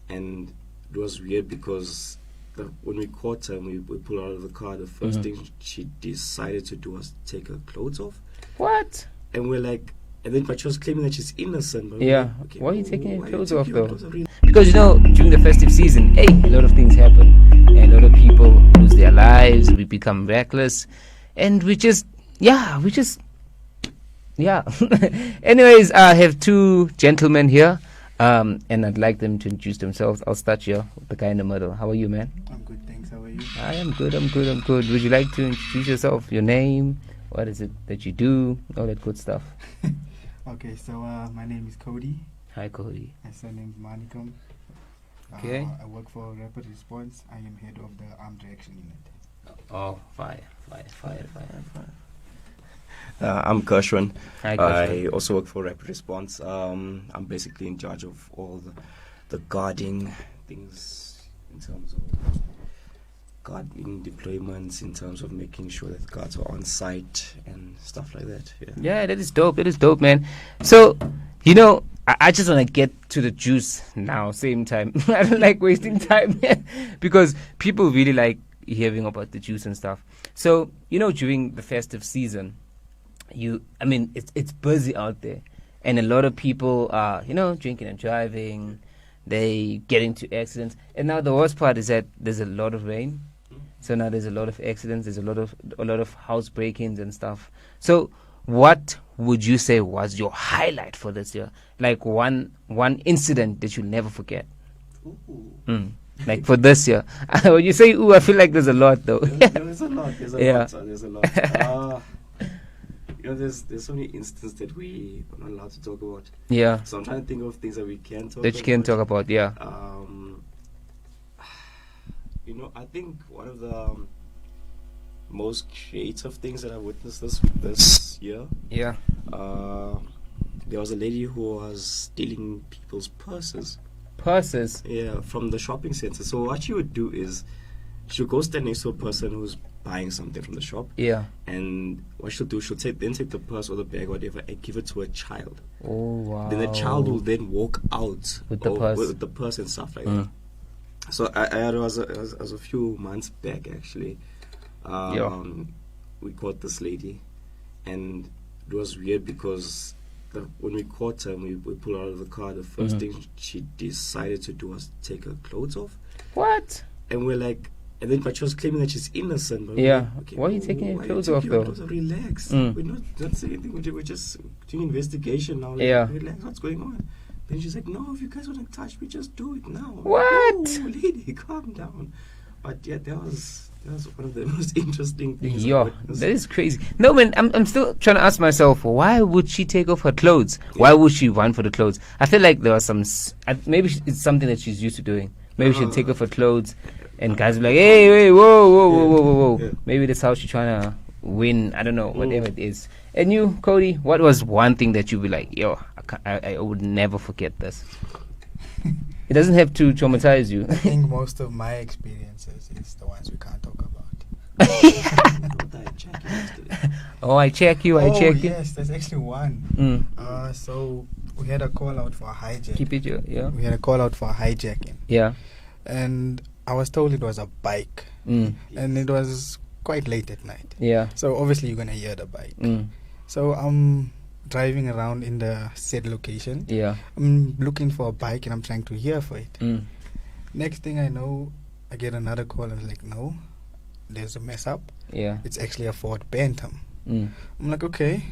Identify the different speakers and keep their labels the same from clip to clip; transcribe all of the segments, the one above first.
Speaker 1: and it was weird because when we caught her and we pulled her out of the car, the first thing she decided to do was take her clothes off.
Speaker 2: What?
Speaker 1: And we're like, but she was claiming that she's innocent. But
Speaker 2: Yeah.
Speaker 1: like, okay,
Speaker 2: Why are you taking your clothes off
Speaker 1: your
Speaker 2: though?
Speaker 1: clothes off?
Speaker 2: Because during the festive season, hey, a lot of things happen, and a lot of people lose their lives. We become reckless, and we just. Anyways, I have two gentlemen here, and I'd like them to introduce themselves. I'll start here with the guy in the middle. How are you, man?
Speaker 3: I'm good, thanks. How are you?
Speaker 2: I am good. I'm good. Would you like to introduce yourself? Your name? What is it that you do? All that good stuff.
Speaker 3: Okay, so my name is Cody.
Speaker 2: Hi, Cody.
Speaker 3: My surname is Manikam.
Speaker 2: Okay.
Speaker 3: I work for Rapid Response. I am head of the Armed Reaction Unit.
Speaker 2: Oh, fire.
Speaker 1: I'm Gershwin.
Speaker 2: Hi,
Speaker 1: I
Speaker 2: Gershwin.
Speaker 1: also work for Rapid Response. I'm basically in charge of all the guarding things in terms of guarding deployments, in terms of making sure that guards are on site and stuff like that.
Speaker 2: Yeah, that is dope, man. So, I just want to get to the juice now, same time. I don't like wasting time because people really like hearing about the juice and stuff. So, during the festive season, it's busy out there, and a lot of people are, drinking and driving. They get into accidents, and now the worst part is that there's a lot of rain. So now there's a lot of accidents. There's a lot of house break-ins and stuff. So what would you say was your highlight for this year? Like one incident that you'll never forget. Like for this year. When you say ooh, I feel like there's a lot though.
Speaker 1: There's a lot. There's a lot. There's so many instances that we are not allowed to talk about.
Speaker 2: Yeah.
Speaker 1: So I'm trying to think of things that we can talk about.
Speaker 2: That you can talk about, yeah.
Speaker 1: I think one of the most creative things that I witnessed this year.
Speaker 2: Yeah.
Speaker 1: There was a lady who was stealing people's purses.
Speaker 2: Purses?
Speaker 1: Yeah, from the shopping center. So what she would do is she would go stand next to a person who's buying something from the shop.
Speaker 2: Yeah.
Speaker 1: And what she'll do, she'll take the purse or the bag or whatever and give it to a child.
Speaker 2: Oh, wow.
Speaker 1: Then the child will then walk out
Speaker 2: with the
Speaker 1: purse and stuff like that. So it was a few months back actually. We caught this lady, and it was weird because when we caught her and we pulled her out of the car, the first thing she decided to do was take her clothes off.
Speaker 2: What?
Speaker 1: And we're like, but she was claiming that she's innocent. But
Speaker 2: yeah.
Speaker 1: Like, okay,
Speaker 2: why are you taking your clothes off though?
Speaker 1: Relax. We're not saying anything. We're just doing investigation now. Like,
Speaker 2: yeah.
Speaker 1: Relax. What's going on? Then she's like, no, if you guys want to touch me, just do it now.
Speaker 2: What?
Speaker 1: Like, oh, lady, calm down. But yeah, that was one of the most interesting things.
Speaker 2: Yo, that is crazy. No, man, I'm still trying to ask myself, why would she take off her clothes? Yeah. Why would she run for the clothes? I feel like there was maybe it's something that she's used to doing. Maybe she'll take off her clothes, and guys will be like, hey, whoa. Yeah. Maybe that's how she's trying to win. I don't know, whatever it is. And you, Cody, what was one thing that you'd be like, yo, I would never forget this? It doesn't have to traumatize you.
Speaker 3: I think most of my experiences is the ones we can't talk about.
Speaker 2: Oh, I check you.
Speaker 3: Yes, there's actually one. So we had a call out for a hijacking.
Speaker 2: Keep it, yeah.
Speaker 3: We had a call out for a hijacking.
Speaker 2: Yeah.
Speaker 3: And I was told it was a bike. And it was quite late at night.
Speaker 2: Yeah.
Speaker 3: So obviously you're going to hear the bike. So I'm driving around in the said location.
Speaker 2: Yeah.
Speaker 3: I'm looking for a bike and I'm trying to hear for it. Next thing I know, I get another call and I'm like, no, there's a mess up.
Speaker 2: Yeah.
Speaker 3: It's actually a Ford Bantam. I'm like, okay,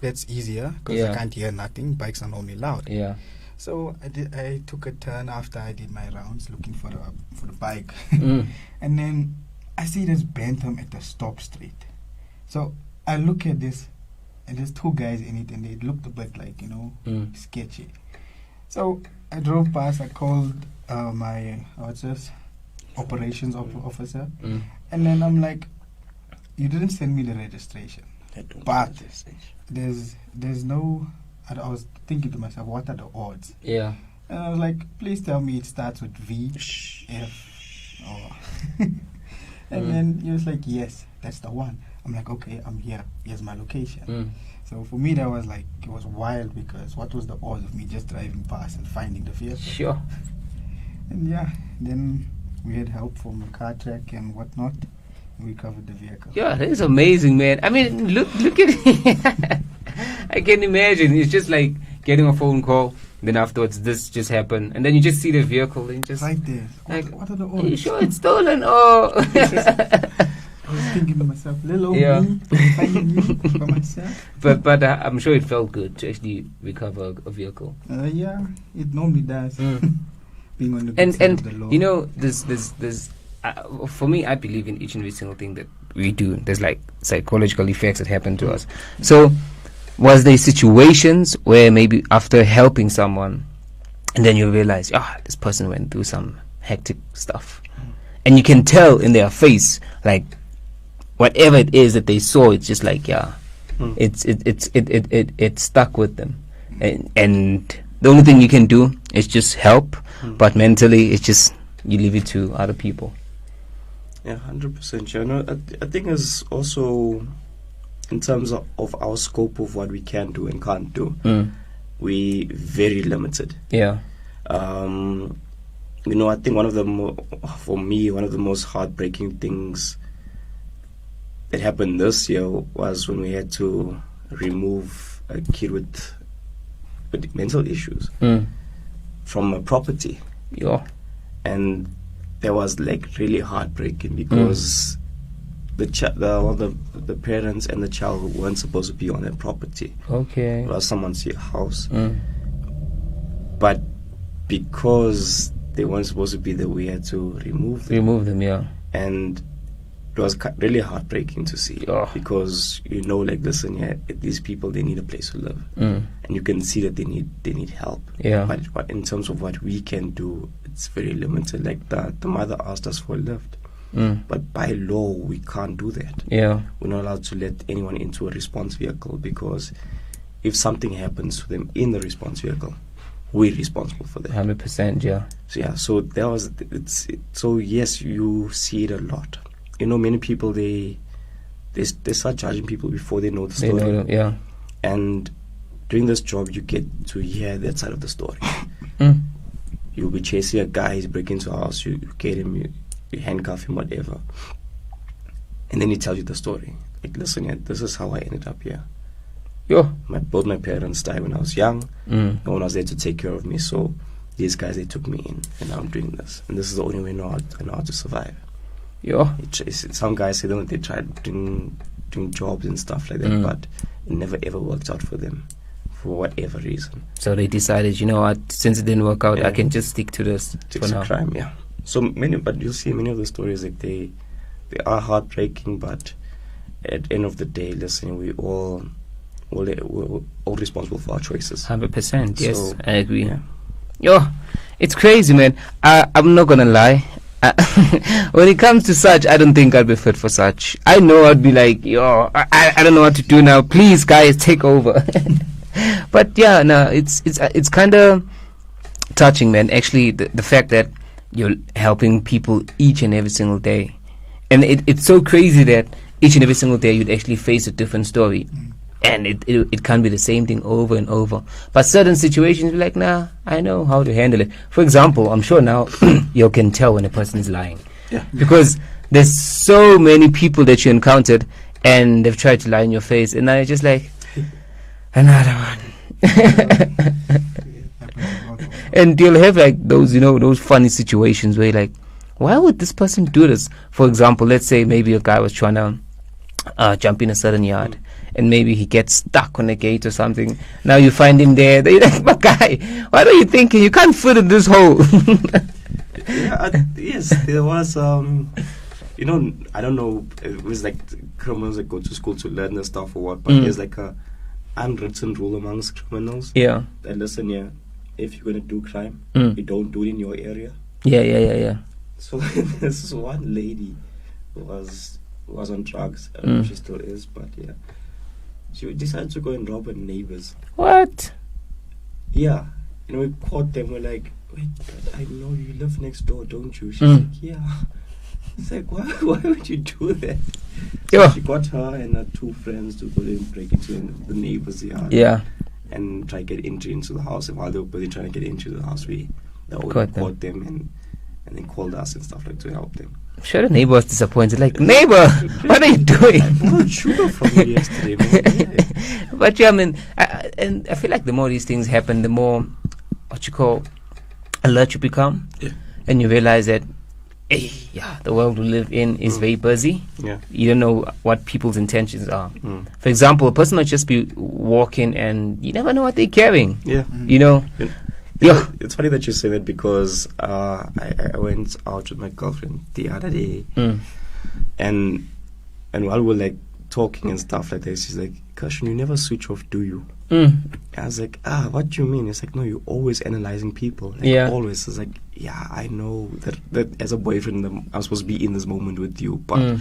Speaker 3: that's easier because I can't hear nothing. Bikes are normally loud.
Speaker 2: Yeah.
Speaker 3: So I took a turn after I did my rounds looking for the bike. And then I see this Bantam at the stop street. So I look at this and there's two guys in it and they looked a bit like, sketchy. So I drove past, I called my operations officer, and then I'm like, you didn't send me the registration, but there's no, I was thinking to myself, what are the odds?
Speaker 2: Yeah.
Speaker 3: And I was like, please tell me it starts with V, F, and then he was like, yes, that's the one. I'm like, okay, I'm here. Here's my location. So for me, that was like, it was wild because what was the odds of me just driving past and finding the vehicle?
Speaker 2: Sure.
Speaker 3: And yeah, then we had help from a car track and whatnot. And we covered the vehicle.
Speaker 2: Yeah, that is amazing, man. I mean, look at it. I can imagine. It's just like getting a phone call, then afterwards this just happened, and then you just see the vehicle and just
Speaker 3: Right there.
Speaker 2: like,
Speaker 3: What are the
Speaker 2: are you
Speaker 3: odds?
Speaker 2: sure it's stolen? Oh.
Speaker 3: I was thinking to myself, little old
Speaker 2: Yeah.
Speaker 3: me, finding you by myself.
Speaker 2: But I'm sure it felt good to actually recover a vehicle.
Speaker 3: Yeah, it normally does.
Speaker 2: Mm.
Speaker 3: Being on the good side of the law.
Speaker 2: You know, there's for me, I believe in each and every single thing that we do. There's like psychological effects that happen to us. So, was there situations where maybe after helping someone, and then you realize, this person went through some hectic stuff, and you can tell in their face, like whatever it is that they saw, it's just like it stuck with them, and the only thing you can do is just help, but mentally it's just you leave it to other people.
Speaker 1: Yeah, 100%. You know, I think it's also in terms of our scope of what we can do and can't do. We very limited.
Speaker 2: Yeah.
Speaker 1: You know, I think for me, one of the most heartbreaking things that happened this year was when we had to remove a kid with mental issues from a property.
Speaker 2: Yeah.
Speaker 1: And that was like really heartbreaking because the parents and the child weren't supposed to be on that property.
Speaker 2: Okay.
Speaker 1: It was someone's house. But because they weren't supposed to be there, we had to remove them.
Speaker 2: Yeah.
Speaker 1: And it was really heartbreaking to see because like, listen, these people, they need a place to live, and you can see that they need help.
Speaker 2: Yeah.
Speaker 1: But in terms of what we can do, it's very limited. Like the mother asked us for a lift, but by law we can't do that.
Speaker 2: Yeah.
Speaker 1: We're not allowed to let anyone into a response vehicle because if something happens to them in the response vehicle, we're responsible for that.
Speaker 2: 100%. Yeah.
Speaker 1: So that was so yes, you see it a lot. You know, many people they start judging people before they know the story.
Speaker 2: They know, yeah.
Speaker 1: And doing this job, you get to hear that side of the story. You'll be chasing a guy, he's breaking into a house, you get him, you handcuff him, whatever, and then he tells you the story. Like, listen, this is how I ended up here. Both my parents died when I was young. No one was there to take care of me, so these guys, they took me in, and now I'm doing this, and this is the only way I know how to survive. Some guys say that they tried doing jobs and stuff like that, but it never ever worked out for them for whatever reason.
Speaker 2: So they decided, you know what, since it didn't work out, I can just stick to this for now.
Speaker 1: Crime, yeah. So but you'll see many of the stories, like they are heartbreaking, but at the end of the day, listen, we're all responsible for our choices.
Speaker 2: 100%. Yes,
Speaker 1: So,
Speaker 2: I agree.
Speaker 1: yeah.
Speaker 2: It's crazy, man. I'm not gonna lie. When it comes to such, I don't think I'd be fit for such. I know I'd be like, I don't know what to do now. Please, guys, take over. But yeah, no, it's kind of touching, man. Actually, the fact that you're helping people each and every single day, and it's so crazy that each and every single day you'd actually face a different story. And it can't be the same thing over and over. But certain situations, you're like, nah, I know how to handle it. For example, I'm sure now you can tell when a person is lying.
Speaker 1: Yeah.
Speaker 2: Because there's so many people that you encountered and they've tried to lie in your face. And now you're just like, another one. And you'll have like those, those funny situations where you're like, why would this person do this? For example, let's say maybe a guy was trying to jump in a certain yard. And maybe he gets stuck on a gate or something. Now you find him there. They're like, my guy, what are you thinking? You can't fit in this hole.
Speaker 1: Yes, there was, I don't know, it was like criminals that go to school to learn the stuff or what, but there's like a unwritten rule amongst criminals.
Speaker 2: Yeah.
Speaker 1: That listen, if you're going to do crime, you don't do it in your area.
Speaker 2: Yeah.
Speaker 1: So this one lady was on drugs. I don't know if she still is, but yeah. She decided to go and rob her neighbors.
Speaker 2: What?
Speaker 1: Yeah. We caught them. We're like, wait, but I know you live next door, don't you? She's like, yeah. It's like, why would you do that? So she got her and her two friends to go and break into the neighbor's yard.
Speaker 2: Yeah.
Speaker 1: And try to get into the house. And while they were busy trying to get into the house, they all
Speaker 2: caught
Speaker 1: them. And and they called us and stuff like to help them.
Speaker 2: I'm sure the neighbor was disappointed. Like, neighbor, what are you doing?
Speaker 1: Not sugar from you yesterday, man. Yeah.
Speaker 2: But yeah, I mean, I feel like the more these things happen, the more what you call alert you become, and you realize that, hey, yeah, the world we live in is very busy.
Speaker 1: Yeah.
Speaker 2: You don't know what people's intentions are. For example, a person might just be walking, and you never know what they're carrying.
Speaker 1: Yeah.
Speaker 2: You know.
Speaker 1: Yeah, it's funny that you say that because I went out with my girlfriend the other day, and while we're like talking and stuff like that, she's like, "Kashan, you never switch off, do you?" I was like, what do you mean? It's like, no, you're always analyzing people. Like, always. It's like, yeah, I know that as a boyfriend, I'm supposed to be in this moment with you, but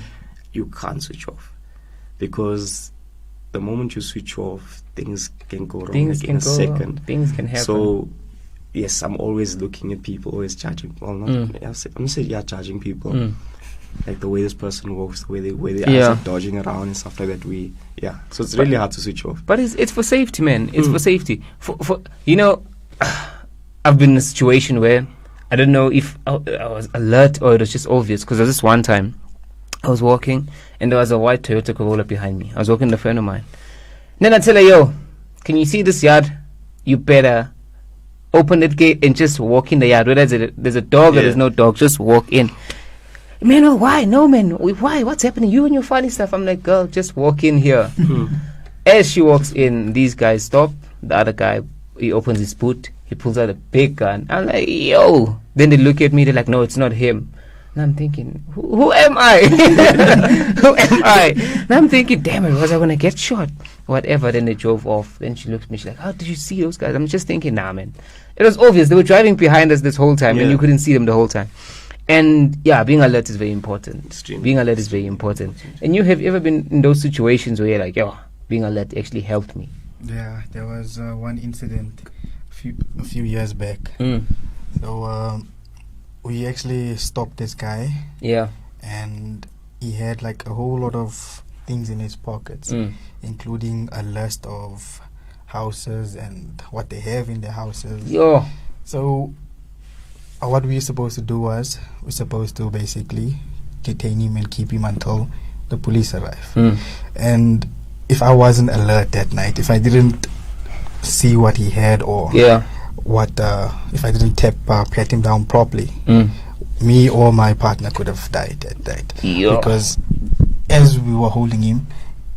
Speaker 1: you can't switch off because the moment you switch off, things can go wrong in a second.
Speaker 2: Things can happen.
Speaker 1: So. Yes, I'm always looking at people, always judging. Well, I'm gonna say judging people. Like the way this person walks, the way they are dodging around and stuff like that. So it's really hard to switch off.
Speaker 2: But it's for safety, man. It's for safety. For you know, I've been in a situation where I don't know if I was alert or it was just obvious. Because there was this one time I was walking and there was a white Toyota Corolla behind me. I was walking with a friend of mine. And then I tell her, yo, can you see this yard? You better open that gate and just walk in the yard. Whether there's a dog or there's no dog, just walk in. Man, oh, why? No, man. Why? What's happening? You and your funny stuff. I'm like, girl, just walk in here. As she walks in, these guys stop. The other guy, he opens his boot. He pulls out a big gun. I'm like, yo. Then they look at me. They're like, no, it's not him. And I'm thinking, who am I? Who am I? And I'm thinking, damn it, was I going to get shot? Whatever. Then they drove off. Then she looked at me. She's like, how did you see those guys? I'm just thinking, nah, man. It was obvious. They were driving behind us this whole time, and you couldn't see them the whole time. And yeah, being alert is very important.
Speaker 1: Extremely.
Speaker 2: Being alert is very important. And you have ever been in those situations where you're like, yo, being alert actually helped me?
Speaker 3: Yeah, there was one incident a few years back. So we actually stopped this guy.
Speaker 2: Yeah.
Speaker 3: And he had like a whole lot of things in his pockets, including a list of houses and what they have in their houses.
Speaker 2: Yo.
Speaker 3: So what we were supposed to do was we're supposed to basically detain him and keep him until the police arrive. And if I wasn't alert that night, if I didn't see what he had or what if I didn't pat him down properly, me or my partner could have died that night. Because as we were holding him,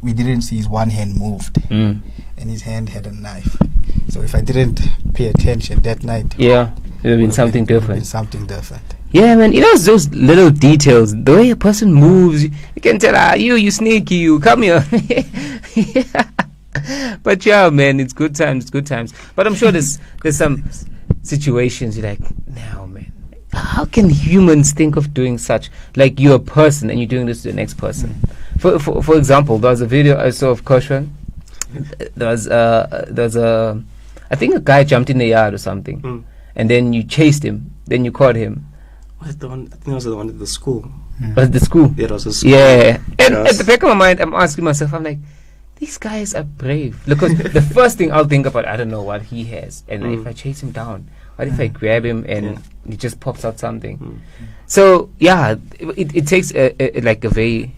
Speaker 3: we didn't see his one hand moved, and his hand had a knife. So if I didn't pay attention that night, it would have been something different.
Speaker 2: Yeah, man. You know those little details, the way a person moves, you can tell, you sneaky, you come here. But yeah, man, it's good times. But I'm sure there's some situations you're like, no, man, how can humans think of doing such? Like, you're a person and you're doing this to the next person. For example, there was a video I saw of Koshan. There was I think a guy jumped in the yard or something, and then you chased him, then you caught him.
Speaker 1: Was the one? I think it was the one at the school.
Speaker 2: Was the school?
Speaker 1: Yeah, it was a school.
Speaker 2: Yeah, and at the back of my mind, I'm asking myself, I'm like, these guys are brave. Because the first thing I'll think about, I don't know what he has, and if I chase him down, what if I grab him and he just pops out something? So yeah, it takes a very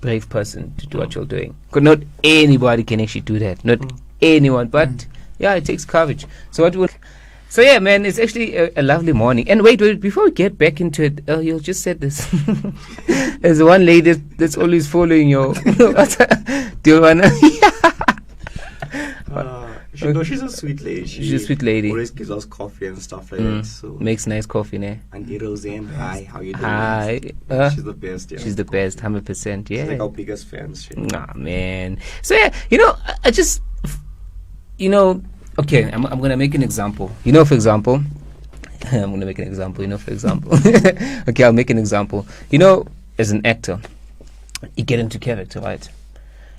Speaker 2: brave person to do what you're doing. Because not anybody can actually do that. Not anyone, but yeah, it takes courage. So yeah, man, it's actually a lovely morning. And wait, before we get back into it, you just said this. There's one lady that's always following you. Do you wanna?
Speaker 1: She's a sweet lady.
Speaker 2: She's a sweet lady.
Speaker 1: Always gives us coffee and stuff like that. So
Speaker 2: makes nice coffee, ne?
Speaker 1: Auntie Roseanne, hi, how you doing?
Speaker 2: Hi.
Speaker 1: She's the best, yeah.
Speaker 2: She's the best, 100%, yeah.
Speaker 1: She's like our biggest fans.
Speaker 2: Nah, man. So yeah, I just, okay, I'm gonna make an example. For example, I'm gonna make an example. For example, okay, I'll make an example. As an actor, you get into character, right?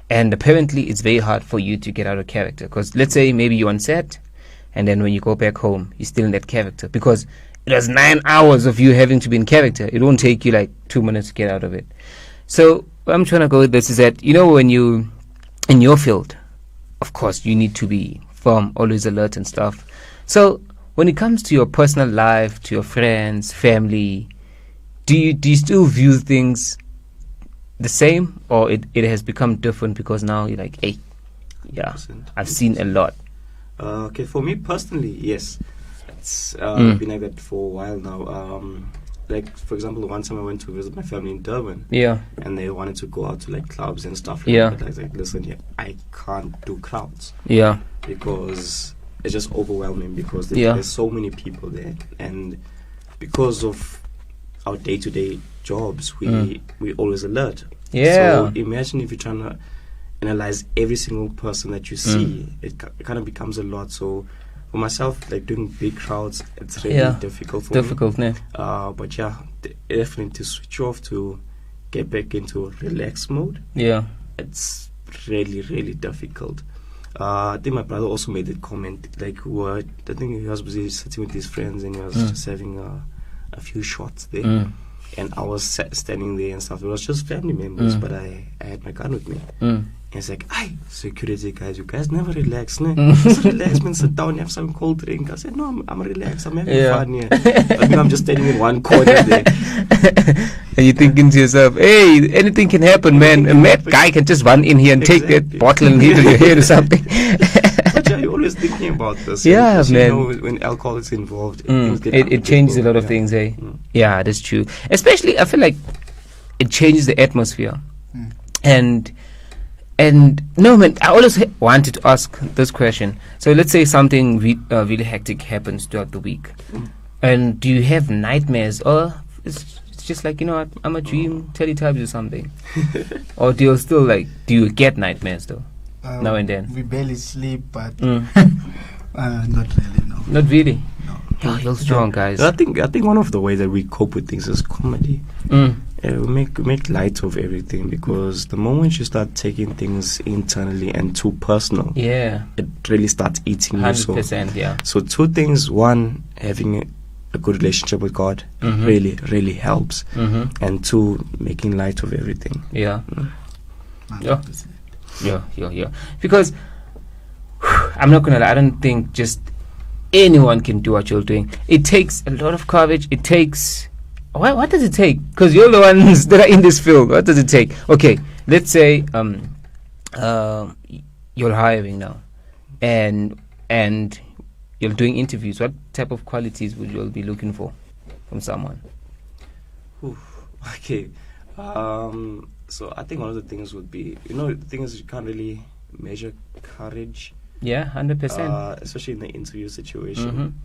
Speaker 2: And apparently, it's very hard for you to get out of character. Because let's say maybe you're on set, and then when you go back home, you're still in that character. Because it was 9 hours of you having to be in character. It won't take you like 2 minutes to get out of it. So what I'm trying to go with this is that, when you, in your field, of course, you need to be firm, always alert and stuff. So when it comes to your personal life, to your friends, family, do you still view things the same, or it has become different because now you're like, hey, yeah,
Speaker 1: 100%.
Speaker 2: I've seen a lot.
Speaker 1: Okay, for me personally, yes. It's been like that for a while now. Like, for example, one time I went to visit my family in Durban.
Speaker 2: Yeah.
Speaker 1: And they wanted to go out to like clubs and stuff like
Speaker 2: Yeah.
Speaker 1: that. But I was like, listen, yeah, I can't do crowds
Speaker 2: Yeah.
Speaker 1: because it's just overwhelming because
Speaker 2: Yeah.
Speaker 1: there's so many people there. And because of our day-to-day jobs, we always alert.
Speaker 2: Yeah.
Speaker 1: So imagine if you're trying to analyze every single person that you see, it kind of becomes a lot. So for myself, like doing big crowds, it's really difficult for me.
Speaker 2: Difficult, ne?
Speaker 1: But yeah, definitely to switch off to get back into relax mode,
Speaker 2: Yeah.
Speaker 1: it's really, really difficult. I think my brother also made that comment, like, I think he was busy sitting with his friends and he was just having a few shots there. And I was standing there and stuff. It was just family members, but I had my gun with me. And it's like, "Aye, security guys, you guys never relax, ne? Just relax, man, sit down, have some cold drink." I said, "No, I'm relaxed, I'm having fun here." But I'm just standing in one corner there.
Speaker 2: And you're thinking to yourself, hey, anything can happen, man. A mad guy can just run in here and take that bottle and hit it in your head or something.
Speaker 1: But yeah, you're always thinking about this.
Speaker 2: Yeah,
Speaker 1: because,
Speaker 2: man.
Speaker 1: You know, when alcohol is involved, things get
Speaker 2: It changes a lot of
Speaker 1: unpredictable.
Speaker 2: things, eh? Yeah, that's true. Especially, I feel like it changes the atmosphere. And no, man, I always wanted to ask this question. So let's say something really hectic happens throughout the week. And do you have nightmares? Or it's just like, you know what, I'm a dream Teletubbies or something? Or do you still like, do you get nightmares though? Now and then?
Speaker 3: We barely sleep, but
Speaker 2: Mm.
Speaker 3: not really, no.
Speaker 2: Not really?
Speaker 3: No.
Speaker 2: Oh, you're strong, guys.
Speaker 1: I think one of the ways that we cope with things is comedy.
Speaker 2: Mm.
Speaker 1: We make light of everything, because the moment you start taking things internally and too personal,
Speaker 2: Yeah.
Speaker 1: it really starts eating you.
Speaker 2: 100%, yeah.
Speaker 1: So two things: one, having a good relationship with God really, really helps, and two, making light of everything.
Speaker 2: Yeah.
Speaker 3: 100%.
Speaker 2: Yeah. Because I'm not gonna lie, I don't think just anyone can do what you're doing. It takes a lot of courage. It takes. What does it take? Because you're the ones that are in this field. What does it take? Okay, let's say you're hiring now, and you're doing interviews. What type of qualities would you be looking for from someone?
Speaker 1: Okay. So I think one of the things would be, the thing is, you can't really measure courage.
Speaker 2: Yeah, 100%.
Speaker 1: Especially in the interview situation.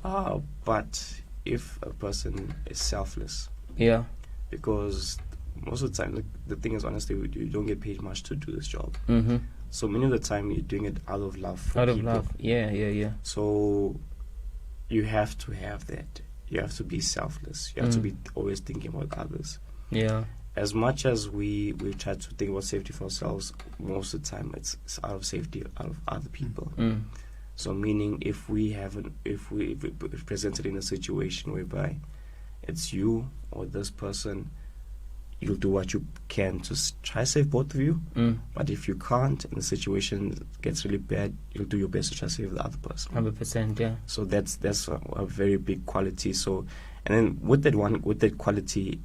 Speaker 1: But if a person is selfless,
Speaker 2: Yeah.
Speaker 1: because most of the time, the thing is, honestly, you don't get paid much to do this job. So many of the time, you're doing it out of love for
Speaker 2: Out of
Speaker 1: people.
Speaker 2: love. Yeah.
Speaker 1: So you have to have that. You have to be selfless. You have to be always thinking about others.
Speaker 2: Yeah.
Speaker 1: As much as we try to think about safety for ourselves, most of the time it's out of safety out of other people. So meaning, if we presented in a situation whereby it's you or this person, you'll do what you can to try save both of you. But if you can't, and the situation gets really bad, you'll do your best to try to save the other person.
Speaker 2: 100%. Yeah.
Speaker 1: So that's a very big quality. So, and then with that quality,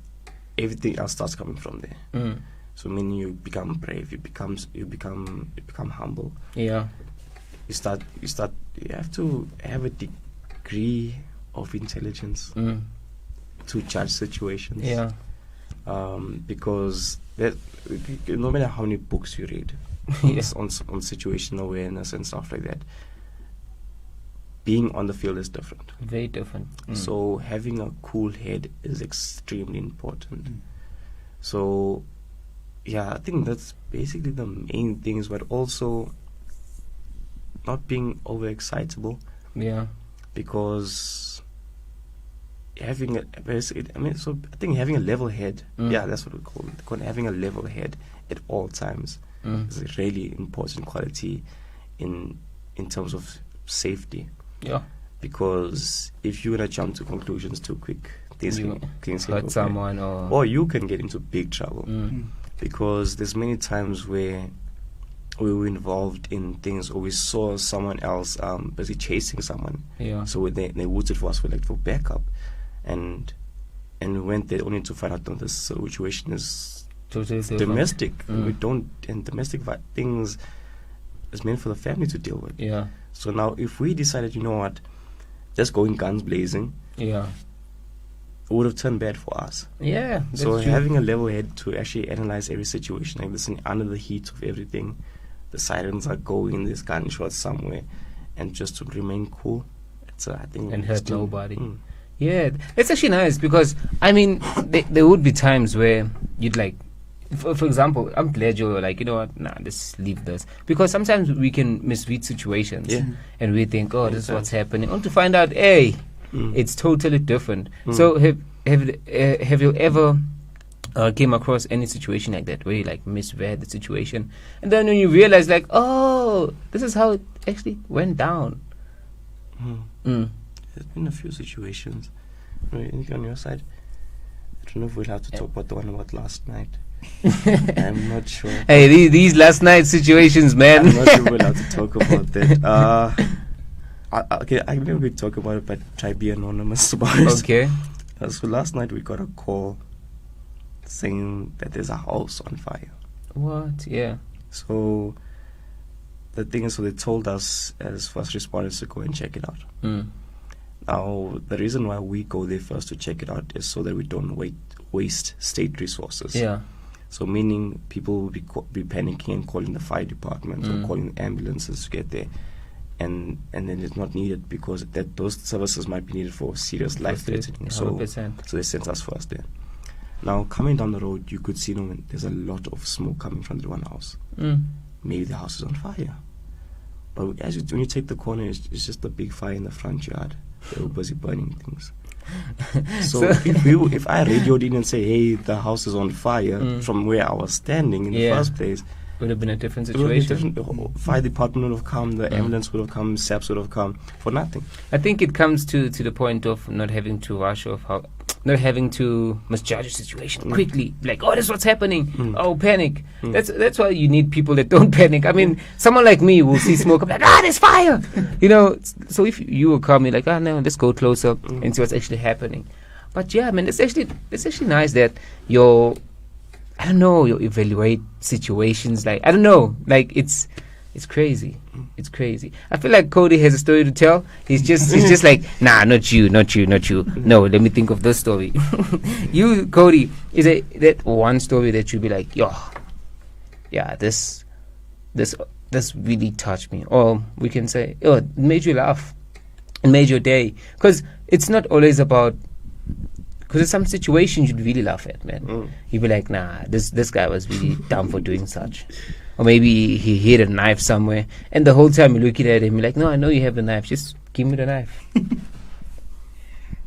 Speaker 1: everything else starts coming from there. So meaning, you become brave, you become humble.
Speaker 2: Yeah.
Speaker 1: You have to have a degree of intelligence to judge situations.
Speaker 2: Yeah.
Speaker 1: Because no matter how many books you read on situational awareness and stuff like that, being on the field is different.
Speaker 2: Very different.
Speaker 1: So having a cool head is extremely important. So yeah, I think that's basically the main things, but also not being overexcitable,
Speaker 2: Yeah.
Speaker 1: because I think having a level head, that's what we call it. Having a level head at all times is a really important quality in terms of safety.
Speaker 2: Yeah.
Speaker 1: Because if you're gonna jump to conclusions too quick, things can
Speaker 2: hurt
Speaker 1: go
Speaker 2: someone,
Speaker 1: bad. Or you can get into big trouble. Because there's many times where we were involved in things, or we saw someone else busy chasing someone.
Speaker 2: Yeah.
Speaker 1: So they waited for us for backup, and we went there only to find out that this situation is
Speaker 2: Totally different.
Speaker 1: domestic.
Speaker 2: Mm.
Speaker 1: We don't, and domestic things is meant for the family to deal with.
Speaker 2: Yeah.
Speaker 1: So now, if we decided, you know what, just going guns blazing,
Speaker 2: Yeah.
Speaker 1: it would have turned bad for us.
Speaker 2: Yeah. That's
Speaker 1: So
Speaker 2: true.
Speaker 1: having a level head to actually analyze every situation, like listen, under the heat of everything, the sirens are going, there's gunshots somewhere, and just to remain cool, it's I think
Speaker 2: And
Speaker 1: it's
Speaker 2: hurt
Speaker 1: still-
Speaker 2: nobody.
Speaker 1: Mm.
Speaker 2: Yeah, it's actually nice because I mean, there would be times where you'd like, for example, I'm glad you're like, you know what, nah, let's leave this, because sometimes we can misread situations,
Speaker 1: Yeah.
Speaker 2: and we think, oh, this is
Speaker 1: Yeah.
Speaker 2: what's happening, only to find out, hey,
Speaker 1: Mm.
Speaker 2: it's totally different.
Speaker 1: Mm.
Speaker 2: So have you ever came across any situation like that where you like misread the situation, and then when you realize like, oh, this is how it actually went down.
Speaker 1: Mm.
Speaker 2: Mm.
Speaker 1: There's been a few situations. Anything on your side? I don't know if we'll have to talk about the one about last night. I'm not sure.
Speaker 2: Hey, these last night situations, man.
Speaker 1: I'm not sure we'll have to talk about that. Okay, I maybe we talk about it, but try be anonymous about it.
Speaker 2: Okay.
Speaker 1: So last night we got a call saying that there's a house on fire.
Speaker 2: What? Yeah.
Speaker 1: So the thing is, so they told us as first responders to go and check it out.
Speaker 2: Mm.
Speaker 1: Now, the reason why we go there first to check it out is so that we don't waste state resources.
Speaker 2: Yeah.
Speaker 1: So meaning people will be panicking and calling the fire department
Speaker 2: Mm.
Speaker 1: or calling ambulances to get there. And then it's not needed because those services might be needed for serious life threatening. So
Speaker 2: 100%.
Speaker 1: they sent us first there. Now, coming down the road, you could see there's a lot of smoke coming from the one house.
Speaker 2: Mm.
Speaker 1: Maybe the house is on fire. But when you take the corner, it's just a big fire in the front yard. They were busy burning things. So if I radioed in and say, hey, the house is on fire from where I was standing in the first place,
Speaker 2: would have been a different
Speaker 1: it would have been
Speaker 2: situation.
Speaker 1: different. The fire department would have come, the ambulance would have come, SAPS would have come for nothing.
Speaker 2: I think it comes to the point of not having to rush off, not having to misjudge a situation quickly. Like, oh, this is what's happening. Oh, panic. That's why you need people that don't panic. I mean, someone like me will see smoke, I'm like, there's fire. So if you will call me like, no, let's go closer and see what's actually happening. But yeah, I mean, it's actually nice that you evaluate situations. Like, I don't know, like it's crazy. It's crazy. I feel like Cody has a story to tell. He's just like, nah, not you. No, let me think of this story. You, Cody, is it that one story that you'd be like, yo, yeah, this really touched me, or we can say, oh, it made you laugh, it made your day, because it's not always about. Because there's some situations you'd really laugh at, man. You'd be like, nah, this guy was really dumb for doing such. Or maybe he hid a knife somewhere, and the whole time you're looking at him, you're like, no, I know you have the knife, just give me the knife.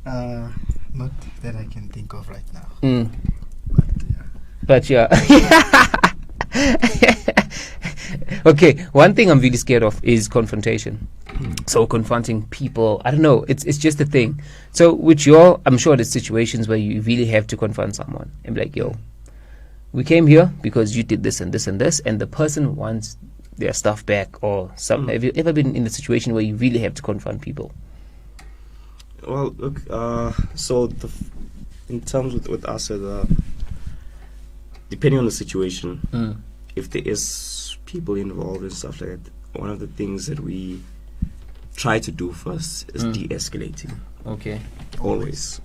Speaker 3: Not that I can think of right now.
Speaker 2: But yeah. Okay, one thing I'm really scared of is confrontation. So confronting people, I don't know, it's just a thing. So I'm sure there's situations where you really have to confront someone and be like, yo, we came here because you did this and this and this, and the person wants their stuff back, or some. Have you ever been in a situation where you really have to confront people?
Speaker 1: Well, look, in terms with us, depending on the situation, if there is people involved and stuff like that, one of the things that we try to do first is de-escalating.
Speaker 2: Okay.
Speaker 1: Always.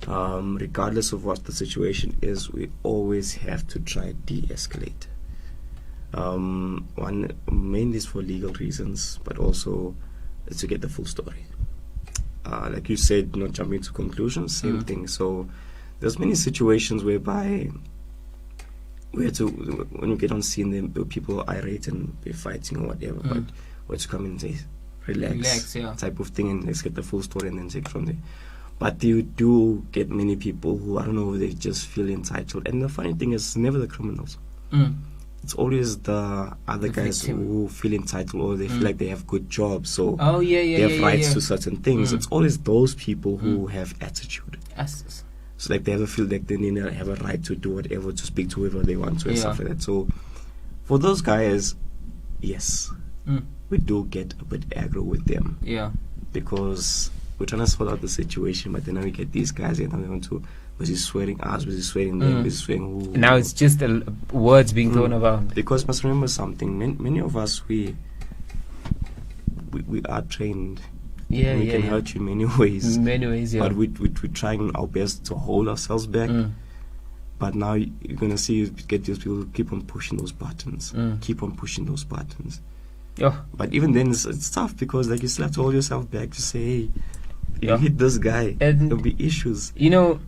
Speaker 1: Regardless of what the situation is, we always have to try de-escalate. One, mainly is for legal reasons, but also is to get the full story. Like you said, not jumping to conclusions, same thing. So there's many situations whereby when you get on scene, the people are irate and be fighting or whatever, but we have to come in and say, relax, type of thing, and let's get the full story and then take it from there. But you do get many people who, I don't know, they just feel entitled. And the funny thing is, it's never the criminals. It's always the other guys who feel entitled, or they feel like they have good jobs, so they have rights to certain things. It's always those people who have attitude. So like they ever feel like they need to have a right to do whatever, to speak to whoever they want to and stuff like that. So For those guys, yes,
Speaker 2: Mm.
Speaker 1: we do get a bit aggro with them
Speaker 2: Yeah.
Speaker 1: because we're trying to sort out the situation, but then now we get these guys and they want to busy swearing us, busy swearing them, busy swearing who.
Speaker 2: Now it's just words being thrown around.
Speaker 1: Because must remember something. Many of us we are trained.
Speaker 2: Yeah,
Speaker 1: we
Speaker 2: yeah,
Speaker 1: can
Speaker 2: yeah.
Speaker 1: hurt you in many ways.
Speaker 2: In many ways, yeah.
Speaker 1: But we're trying our best to hold ourselves back. But now you're gonna see you get these people who keep on pushing those buttons, keep on pushing those buttons.
Speaker 2: Yeah.
Speaker 1: But even then, it's tough because like you still have to hold yourself back to say, hey,
Speaker 2: Yeah.
Speaker 1: you hit this guy,
Speaker 2: And-
Speaker 1: there'll be issues.
Speaker 2: You know,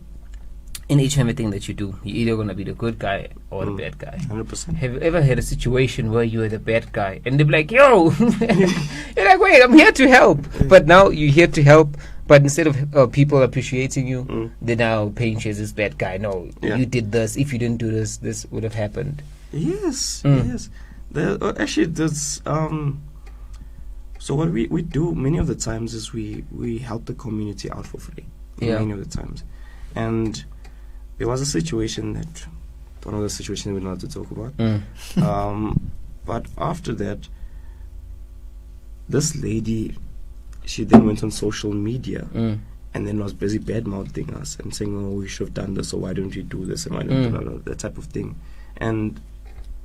Speaker 2: in each and everything that you do, you're either gonna be the good guy or the bad guy.
Speaker 1: 100%.
Speaker 2: Have you ever had a situation where you were the bad guy and they're like, yo, you're like, wait, I'm here to help. But now you're here to help, but instead of people appreciating you, they're now painting you as this bad guy. No,
Speaker 1: Yeah.
Speaker 2: you did this. If you didn't do this, this would have happened.
Speaker 1: Yes,
Speaker 2: Mm.
Speaker 1: yes. Actually, there's so what we do many of the times is we help the community out for free.
Speaker 2: Yeah.
Speaker 1: Many of the times, and there was a situation that one of the situations we're not to talk about. But after that, this lady, she then went on social media and then was busy bad mouthing us and saying, "Oh, we should have done this, or why don't you do this, and why don't you do that type of thing." And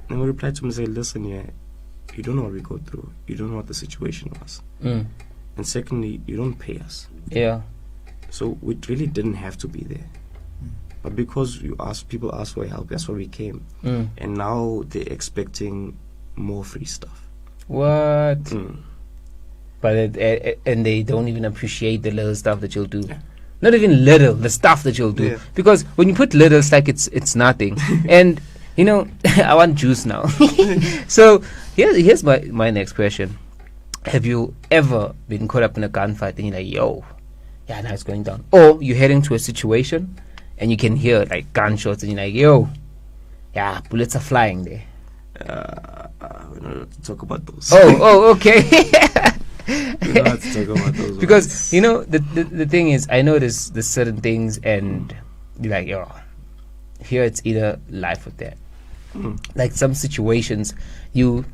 Speaker 1: then we replied to him and said, "Listen, yeah, you don't know what we go through. You don't know what the situation was. And secondly, you don't pay us.
Speaker 2: Yeah.
Speaker 1: So we really didn't have to be there. But because people asked for help, that's why we came. And now they're expecting more free stuff.
Speaker 2: What?
Speaker 1: Mm.
Speaker 2: But and they don't even appreciate the little stuff that you'll do. Not even little, the stuff that you'll do.
Speaker 1: Yeah.
Speaker 2: Because when you put little, it's like it's nothing. And you know, I want juice now. So here's my next question. Have you ever been caught up in a gunfight and you're like, yo, yeah, now it's going down? Or you're heading to a situation and you can hear like gunshots and you're like, yo, yeah, bullets are flying there.
Speaker 1: We're not allowed to talk about those.
Speaker 2: Oh, okay.
Speaker 1: We're not allowed to talk about those
Speaker 2: Because
Speaker 1: ones.
Speaker 2: you know the thing is, I know there's certain things and you're like, yo, here it's either life or death. Like some situations you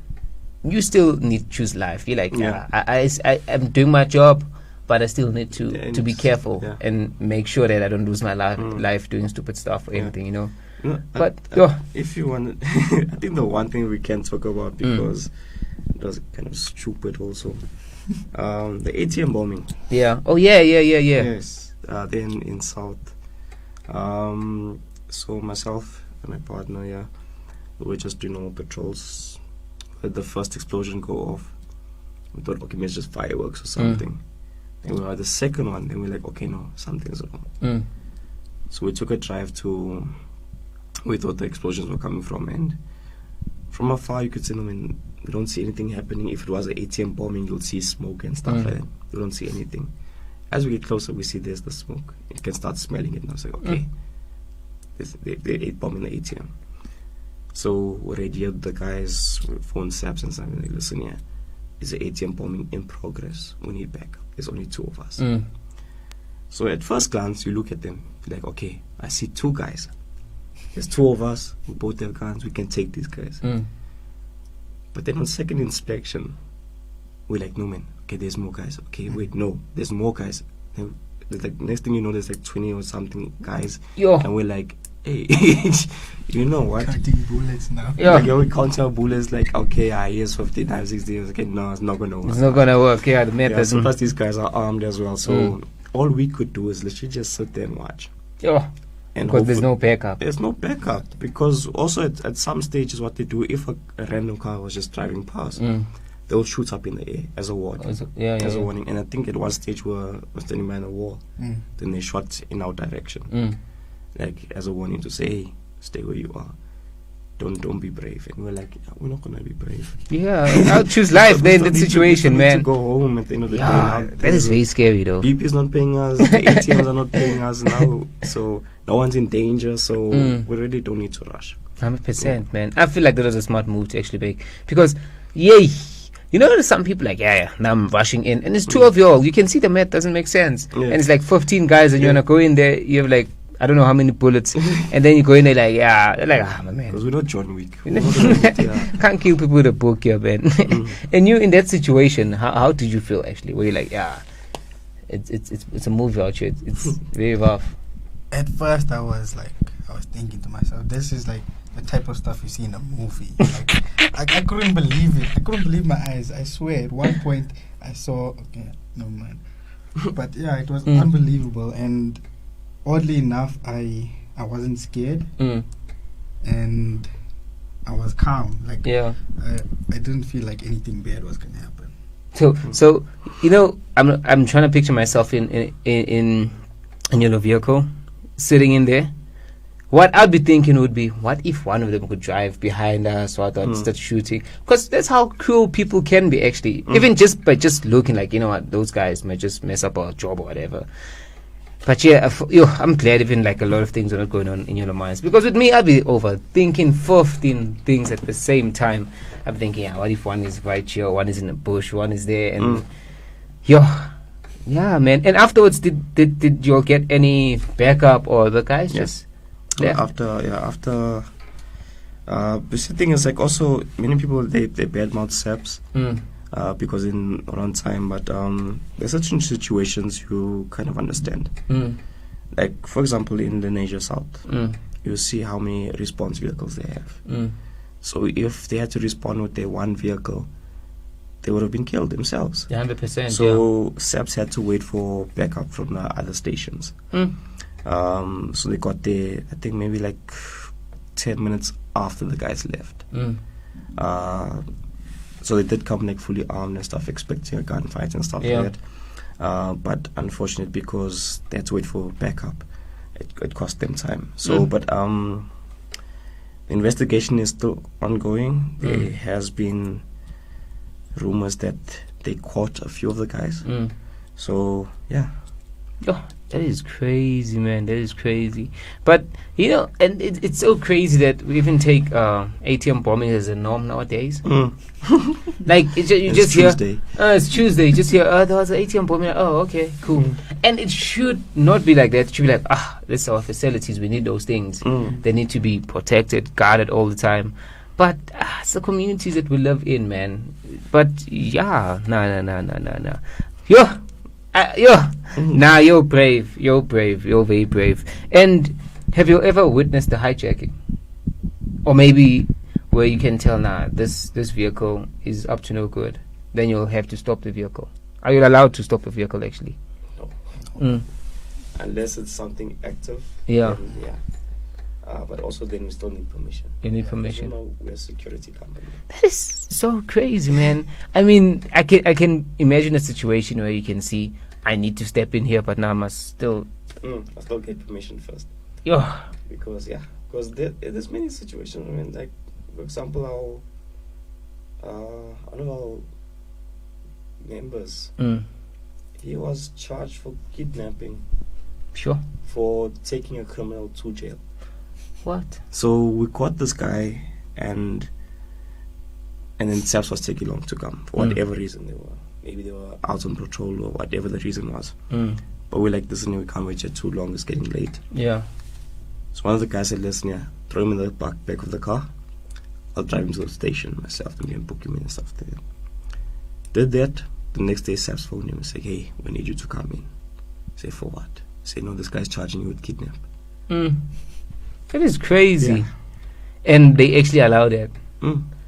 Speaker 2: still need to choose life. You're like,
Speaker 1: Yeah.
Speaker 2: I'm doing my job, but I still need to
Speaker 1: Yeah,
Speaker 2: be careful
Speaker 1: yeah.
Speaker 2: and make sure that I don't lose my life doing stupid stuff or
Speaker 1: Yeah.
Speaker 2: anything, you know.
Speaker 1: No,
Speaker 2: But yo,
Speaker 1: if you want, I think the one thing we can talk about because it was kind of stupid also, the ATM bombing.
Speaker 2: yeah. Oh yeah.
Speaker 1: Yes, then in South. So myself and my partner, yeah, we were just doing normal patrols. Let the first explosion go off. We thought, okay, maybe it's just fireworks or something. Then we had the second one. Then we're like, okay, no, something's wrong. So we took a drive to. We thought the explosions were coming from, and from afar you could see them, and we don't see anything happening. If it was an ATM bombing, you'll see smoke and stuff like that. We don't see anything. As we get closer, we see there's the smoke. You can start smelling it, and I was like, okay, they bombing the ATM. So we radioed the guys with phone saps and something like, listen, yeah, it's an ATM bombing in progress. We need backup. There's only two of us. So at first glance, you look at them, you're like, okay, I see two guys. There's two of us, we both have guns, we can take these guys. But then on second inspection, we're like, no man, okay, there's more guys. Okay, wait, no, there's more guys. Then, like, next thing you know, there's like 20 or something guys.
Speaker 2: Yo.
Speaker 1: And we're like, hey, you know what?
Speaker 3: Cutting bullets now.
Speaker 2: Yeah.
Speaker 1: Like, we count our bullets, like, okay, here's 59, 60. Okay, no, it's not gonna work.
Speaker 2: It's not gonna work. Yeah, the method.
Speaker 1: Yeah, so plus these guys are armed as well. So all we could do is literally just sit there and watch.
Speaker 2: Yo.
Speaker 1: And
Speaker 2: Because there's
Speaker 1: hopefully-
Speaker 2: no backup.
Speaker 1: There's no backup because also at some stages what they do, if a random car was just driving past, they'll shoot up in the air as a warning. As a warning. And I think at one stage we're standing by the wall. Then they shot in our direction, like as a warning to say, hey, stay where you are. Don't be brave. And we're like, we're not gonna be brave.
Speaker 2: Yeah, I'll choose life then in that situation,
Speaker 1: we
Speaker 2: man.
Speaker 1: to go home at the end of the day.
Speaker 2: Yeah,
Speaker 1: Now
Speaker 2: that is very scary though.
Speaker 1: BP is not paying us, the ATMs are not paying us now, so no one's in danger, so we really don't need to rush.
Speaker 2: 100%, man. I feel like that was a smart move to actually make. Because, yay, you know, there's some people like, yeah, now I'm rushing in. And it's two of y'all. You can see the math doesn't make sense.
Speaker 1: Yeah.
Speaker 2: And it's like 15 guys and you want to go in there. You have like, I don't know how many bullets, and then you go in there like, yeah, they're like, my man.
Speaker 1: Because we're not John Wick. We're not John Wick, yeah.
Speaker 2: Can't kill people with a book here, man. And you in that situation, how did you feel actually? Were you like, yeah, it's a movie out here. It's very rough.
Speaker 3: At first, I was thinking to myself, this is like the type of stuff you see in a movie. Like, I couldn't believe it. I couldn't believe my eyes. I swear, at one point, I saw, okay, no man. But yeah, it was unbelievable. And oddly enough, I wasn't scared. And I was calm. Like,
Speaker 2: yeah.
Speaker 3: I didn't feel like anything bad was going to happen.
Speaker 2: So you know, I'm trying to picture myself in your vehicle, sitting in there. What I'd be thinking would be, what if one of them could drive behind us or start shooting? Because that's how cruel people can be, actually. Even just by just looking like, you know what, those guys might just mess up our job or whatever. But yeah, I'm glad even like a lot of things are not going on in your minds. Because with me, I'd be overthinking 15 things at the same time. I'm thinking, what if one is right here, one is in the bush, one is there, and yeah, man. And afterwards, did you all get any backup or the guys just? Yeah.
Speaker 1: After. But the thing is, like, also many people they badmouth SAPS because in around time, but there's certain situations you kind of understand. Like, for example, in the Niger South, you see how many response vehicles they have. So if they had to respond with their one vehicle, they would have been killed themselves.
Speaker 2: 100%.
Speaker 1: So SAPS had to wait for backup from the other stations. So they got there, I think maybe like 10 minutes after the guys left. So they did come like fully armed and stuff, expecting a gunfight and stuff like that. But unfortunately, because they had to wait for backup, it cost them time. So, but the investigation is still ongoing. There has been rumors that they caught a few of the guys. So, yeah.
Speaker 2: Oh, that is crazy, man. That is crazy. But, you know, and it's so crazy that we even take ATM bombing as a norm nowadays. Like, you just hear... it's Tuesday. You just hear, there was an ATM bombing. Oh, okay, cool. And it should not be like that. It should be like, this is our facilities. We need those things. They need to be protected, guarded all the time. But it's the communities that we live in, man. But, yeah, no. Nah, you're brave. You're brave. You're very brave. And have you ever witnessed the hijacking? Or maybe where you can tell, this vehicle is up to no good. Then you'll have to stop the vehicle. Are you allowed to stop the vehicle, actually?
Speaker 1: No. Unless it's something active.
Speaker 2: Yeah.
Speaker 1: Then, yeah. But also then we still need permission.
Speaker 2: You need permission.
Speaker 1: We're a security company.
Speaker 2: That is so crazy, man. I mean, I can imagine a situation where you can see, I need to step in here, but now I must still...
Speaker 1: I still get permission first.
Speaker 2: Yeah.
Speaker 1: Because there's many situations. I mean, like, for example, one of our members, he was charged for kidnapping.
Speaker 2: Sure.
Speaker 1: For taking a criminal to jail.
Speaker 2: What?
Speaker 1: So we caught this guy, and then SAPS was taking long to come for whatever reason they were. Maybe they were out on patrol or whatever the reason was. But we're like, listen, we can't wait here too long. It's getting late. Yeah. So one of the guys said, listen, throw him in the back of the car. I'll drive him to the station myself and book him in and stuff there. Did that. The next day, SAPS phoned him and said, hey, we need you to come in. Say, for what? Say, no, this guy's charging you with kidnap.
Speaker 2: That is crazy. Yeah. And they actually allow that.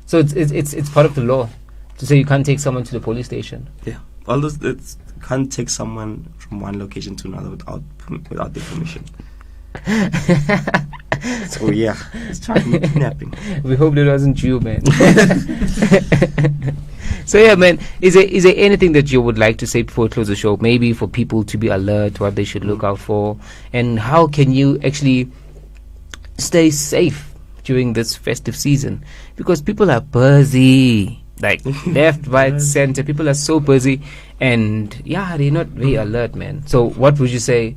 Speaker 2: So it's part of the law to say you can't take someone to the police station.
Speaker 1: Yeah. Well, it can't take someone from one location to another without their permission. So yeah, it's charging kidnapping.
Speaker 2: We hope that wasn't you, man. So yeah, man, is there anything that you would like to say before we close the show? Maybe for people to be alert, what they should look out for, and how can you actually stay safe during this festive season? Because people are busy, like left, right, center. People are so busy, and they're not very alert, man. So what would you say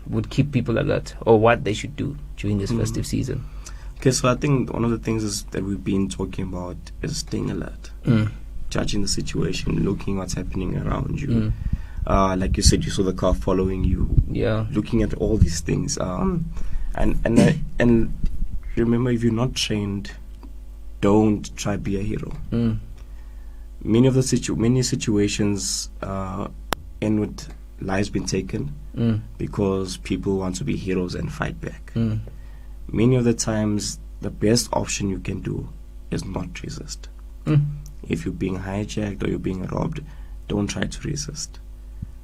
Speaker 2: would keep people alert, or what they should do during this festive season?
Speaker 1: Okay, so I think one of the things is that we've been talking about is staying alert, judging the situation, looking what's happening around you. Like you said, you saw the car following you.
Speaker 2: Yeah.
Speaker 1: Looking at all these things. And remember, if you're not trained, don't try be a hero. Many of the many situations end with lives being taken because people want to be heroes and fight back. Many of the times, the best option you can do is not resist. If you're being hijacked or you're being robbed, don't try to resist.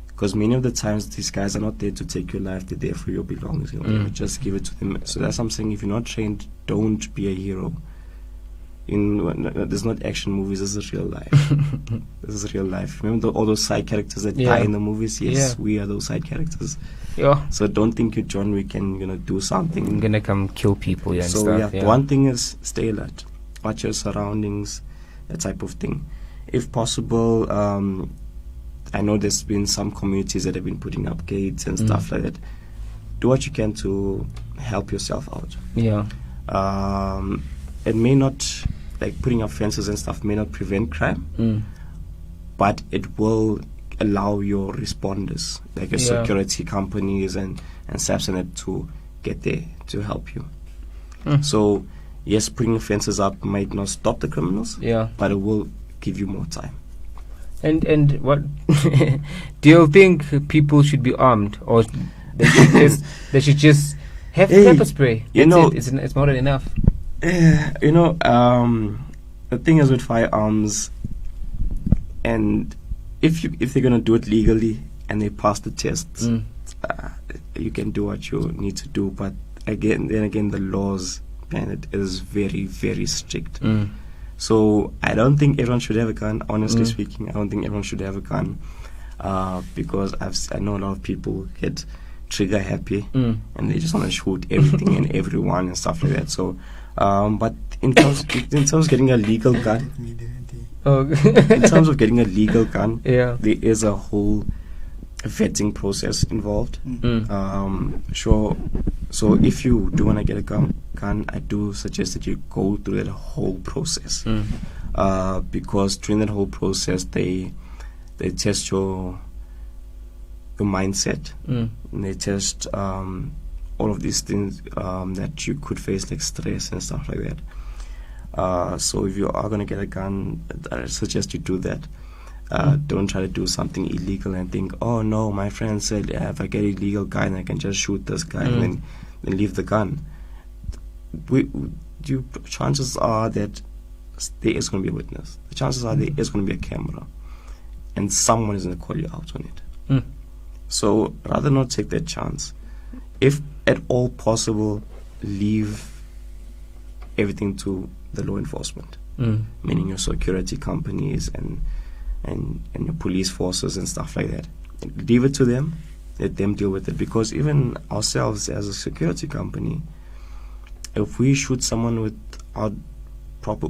Speaker 1: Because many of the times, these guys are not there to take your life, they're there for your belongings. Just give it to them. So that's what I'm saying. If you're not trained, don't be a hero. There's not action movies, this is real life. This is real life. Remember all those side characters that die in the movies? Yes, we are those side characters.
Speaker 2: Yeah.
Speaker 1: So don't think you're John Wick and you're gonna do something.
Speaker 2: I'm gonna come kill people and stuff.
Speaker 1: The one thing is stay alert. Watch your surroundings, that type of thing. If possible, I know there's been some communities that have been putting up gates and stuff like that. Do what you can to help yourself out.
Speaker 2: Yeah.
Speaker 1: It may not, like putting up fences and stuff may not prevent crime, but it will allow your responders, like your security companies and SAPs and that, to get there to help you. So yes, putting fences up might not stop the criminals, but it will give you more time.
Speaker 2: And what do you think people should be armed, or they should just have pepper spray? It's more than enough.
Speaker 1: The thing is with firearms, and if they're gonna do it legally and they pass the tests, you can do what you need to do. But again, the laws, man, it is very, very strict. So I don't think everyone should have a gun. Honestly speaking, I don't think everyone should have a gun, because I know a lot of people get trigger happy and they just want to shoot everything and everyone and stuff like that. So, but in terms of getting a legal gun, in terms of getting a legal gun, there is a whole vetting process involved. Sure. So if you do want to get a gun, I do suggest that you go through that whole process, because during that whole process they test your mindset, and they test all of these things that you could face, like stress and stuff like that. So if you are going to get a gun, I suggest you do that. Don't try to do something illegal and think, oh no, my friend said if I get an illegal gun I can just shoot this guy and then leave the gun. Chances are that there is going to be a witness. The chances are there is going to be a camera, and someone is going to call you out on it. So rather not take that chance. If at all possible, leave everything to the law enforcement, meaning your security companies and your police forces and stuff like that. Leave it to them. Let them deal with it. Because even ourselves as a security company, if we shoot someone without proper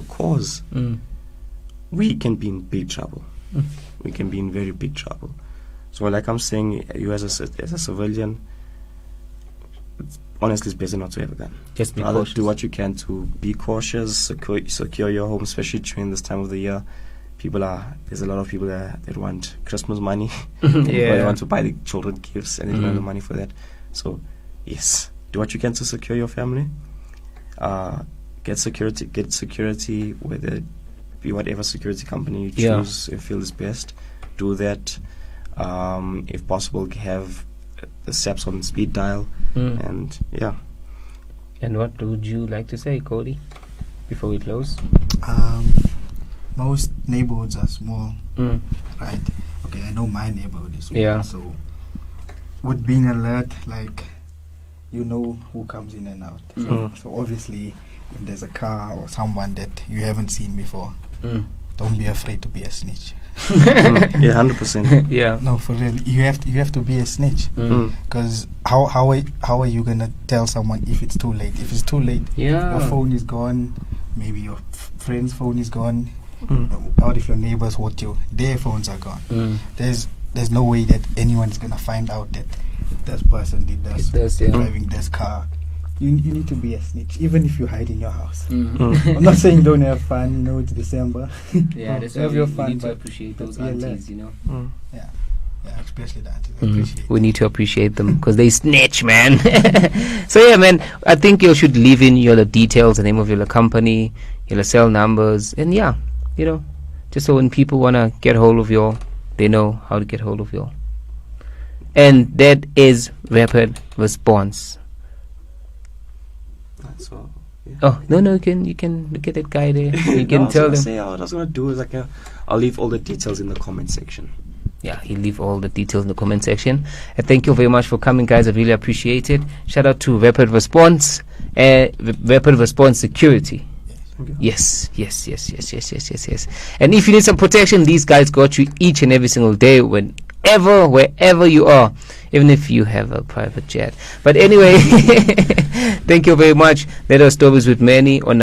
Speaker 1: cause, we can be in big trouble. We can be in very big trouble. So like I'm saying, you as a civilian, honestly, it's better not to have a gun.
Speaker 2: Just be cautious.
Speaker 1: Do what you can to be cautious, secure your home, especially during this time of the year. There's a lot of people that want Christmas money. They want to buy the children gifts and they don't have the money for that. So yes, do what you can to secure your family. Get security, whether it be whatever security company you choose, you feel is best. Do that. If possible, have the SAPs on speed dial, and
Speaker 2: And what would you like to say, Cody, before we close?
Speaker 3: Most neighborhoods are small, right? Okay, I know my neighborhood is small, so with being alert, like, you know who comes in and out. So obviously, if there's a car or someone that you haven't seen before, don't be afraid to be a snitch.
Speaker 1: 100%.
Speaker 3: No, for real, you have to be a snitch, because how are you gonna tell someone if it's too late? If it's too late, your phone is gone, maybe your friend's phone is gone. Or if your neighbors watch you, their phones are gone. There's no way that anyone's gonna find out that this person did this, driving this car, you need to be a snitch, even if you hide in your house.
Speaker 2: Mm.
Speaker 3: I'm not saying don't have fun, you know, it's December.
Speaker 2: Yeah, that's
Speaker 3: Have
Speaker 2: why
Speaker 3: your
Speaker 2: we
Speaker 3: fun,
Speaker 2: need to
Speaker 3: but
Speaker 2: appreciate those
Speaker 3: be alert.
Speaker 2: aunties, you know.
Speaker 3: Yeah, especially that. I appreciate
Speaker 2: We need to appreciate them because they snitch, man. So yeah, man, I think you should leave in your details, the name of your company, your cell numbers, and yeah, you know, just so when people wanna get hold of you, they know how to get hold of you. And that is Rapid Response.
Speaker 1: That's all. Yeah.
Speaker 2: Oh no, you can look at that guy there. You can
Speaker 1: No,
Speaker 2: tell
Speaker 1: I was
Speaker 2: them.
Speaker 1: gonna say, what I was gonna do is I'll leave all the details in the comment section.
Speaker 2: Yeah, he'll leave all the details in the comment section. And thank you very much for coming, guys. I really appreciate it. Shout out to Rapid Response, Rapid Response Security. Yes. And if you need some protection, these guys got you each and every single day, wherever you are, even if you have a private jet. But anyway, thank you very much. That was Stories with Manny on